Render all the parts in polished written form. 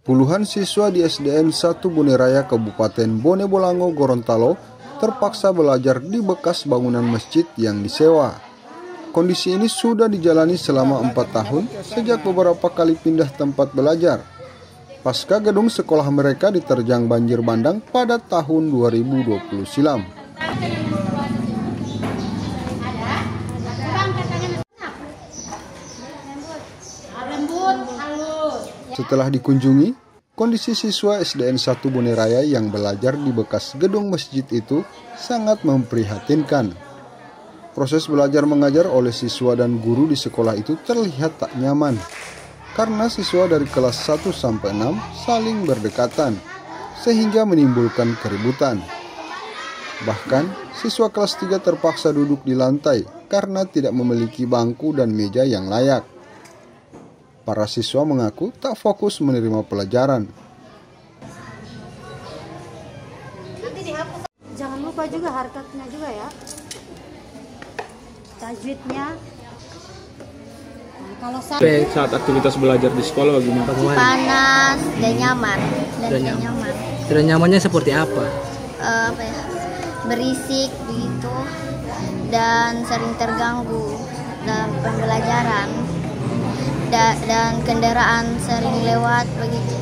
Puluhan siswa di SDN 1 Bone Raya Kabupaten Bone Bolango, Gorontalo terpaksa belajar di bekas bangunan masjid yang disewa. Kondisi ini sudah dijalani selama 4 tahun sejak beberapa kali pindah tempat belajar. Pasca gedung sekolah mereka diterjang banjir bandang pada tahun 2020 silam. Setelah dikunjungi, kondisi siswa SDN 1 Bone Raya yang belajar di bekas gedung masjid itu sangat memprihatinkan. Proses belajar mengajar oleh siswa dan guru di sekolah itu terlihat tak nyaman, karena siswa dari kelas 1 sampai 6 saling berdekatan, sehingga menimbulkan keributan. Bahkan, siswa kelas 3 terpaksa duduk di lantai karena tidak memiliki bangku dan meja yang layak. Para siswa mengaku tak fokus menerima pelajaran. Jangan lupa juga harkatnya juga ya, tajwidnya. Nah, kalau saat aktivitas belajar di sekolah bagaimana? Panas dan nyaman. Nyaman. Tidak nyamannya seperti apa? Berisik begitu dan sering terganggu dalam pembelajaran. Dan kendaraan sering lewat begitu.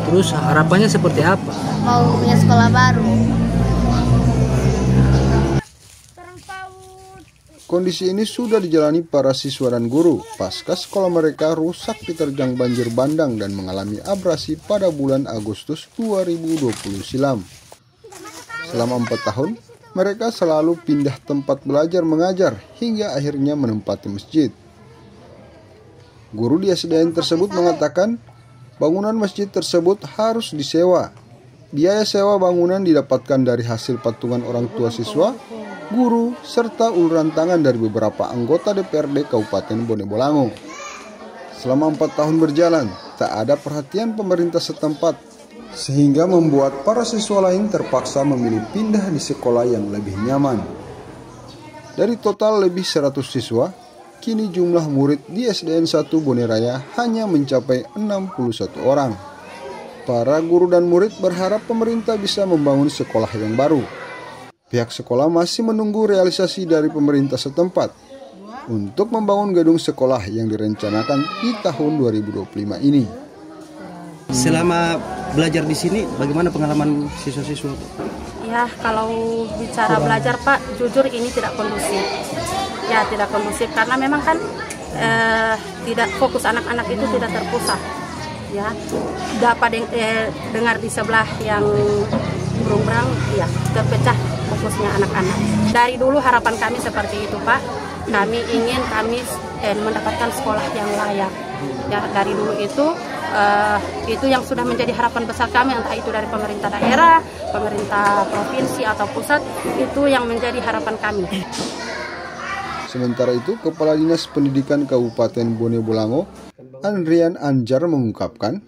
Terus harapannya seperti apa? Mau punya sekolah baru. Kondisi ini sudah dijalani para siswa dan guru pasca sekolah mereka rusak diterjang banjir bandang dan mengalami abrasi pada bulan Agustus 2020 silam. Selama 4 tahun, mereka selalu pindah tempat belajar mengajar hingga akhirnya menempati masjid. Guru di SDN tersebut mengatakan bangunan masjid tersebut harus disewa. Biaya sewa bangunan didapatkan dari hasil patungan orang tua siswa, guru, serta uluran tangan dari beberapa anggota DPRD Kabupaten Bone Bolango. Selama 4 tahun berjalan, tak ada perhatian pemerintah setempat, sehingga membuat para siswa lain terpaksa memilih pindah di sekolah yang lebih nyaman. Dari total lebih 100 siswa, kini jumlah murid di SDN 1 Bone Raya hanya mencapai 61 orang. Para guru dan murid berharap pemerintah bisa membangun sekolah yang baru. Pihak sekolah masih menunggu realisasi dari pemerintah setempat untuk membangun gedung sekolah yang direncanakan di tahun 2025 ini. Selama belajar di sini, bagaimana pengalaman siswa-siswa? Ya, kalau bicara belajar Pak, jujur ini tidak kondusif. Ya, tidak kondusif karena memang kan tidak fokus anak-anak itu tidak terpusat. Ya, dapat dengar di sebelah yang berang-berang, ya terpecah fokusnya anak-anak. Dari dulu harapan kami seperti itu Pak. Kami ingin mendapatkan sekolah yang layak. Ya, dari dulu itu yang sudah menjadi harapan besar kami, entah itu dari pemerintah daerah, pemerintah provinsi atau pusat, itu yang menjadi harapan kami. Sementara itu, Kepala Dinas Pendidikan Kabupaten Bone Bolango, Andrian Anjar mengungkapkan,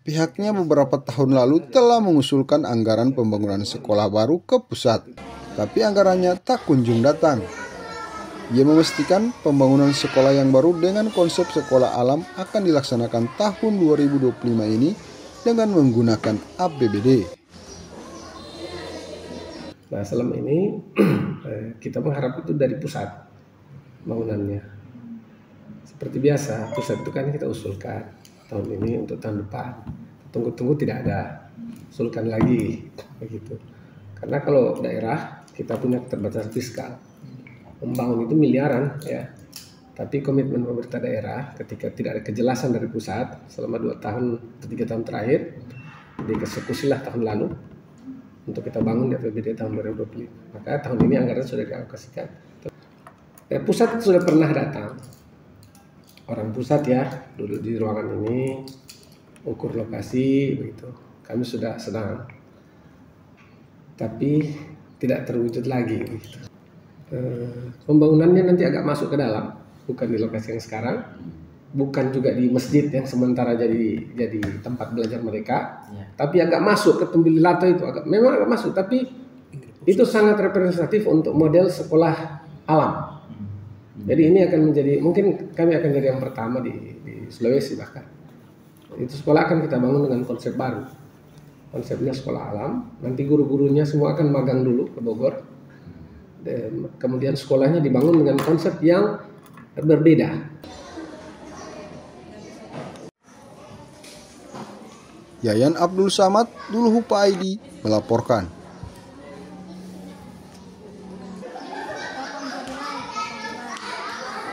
pihaknya beberapa tahun lalu telah mengusulkan anggaran pembangunan sekolah baru ke pusat, tapi anggarannya tak kunjung datang. Ia memastikan pembangunan sekolah yang baru dengan konsep sekolah alam akan dilaksanakan tahun 2025 ini dengan menggunakan APBD. Nah, selama ini kita mengharap itu dari pusat bangunannya. Seperti biasa, pusat itu kan kita usulkan tahun ini untuk tahun depan. Tunggu-tunggu tidak ada, usulkan lagi begitu. Karena kalau daerah kita punya keterbatasan fiskal. Membangun itu miliaran ya. Tapi komitmen pemerintah daerah ketika tidak ada kejelasan dari pusat selama 2 tahun atau 3 tahun terakhir, dieksekusilah tahun lalu untuk kita bangun di APBD tahun 2025. Maka tahun ini anggaran sudah dialokasikan. Pusat sudah pernah datang. Orang pusat ya, duduk di ruangan ini, ukur lokasi begitu. Kami sudah sedang. Tapi tidak terwujud lagi begitu. Pembangunannya nanti agak masuk ke dalam, bukan di lokasi yang sekarang, bukan juga di masjid yang sementara jadi tempat belajar mereka, tapi agak masuk ke Tembililato itu, memang agak masuk, tapi itu sangat representatif untuk model sekolah alam. Jadi ini akan menjadi, mungkin kami akan jadi yang pertama di Sulawesi bahkan Itu sekolah akan kita bangun dengan konsep baru. Konsepnya sekolah alam. Nanti guru-gurunya semua akan magang dulu ke Bogor. Dan kemudian sekolahnya dibangun dengan konsep yang berbeda. Yayan Abdul Samad, Dulhupa ID, melaporkan.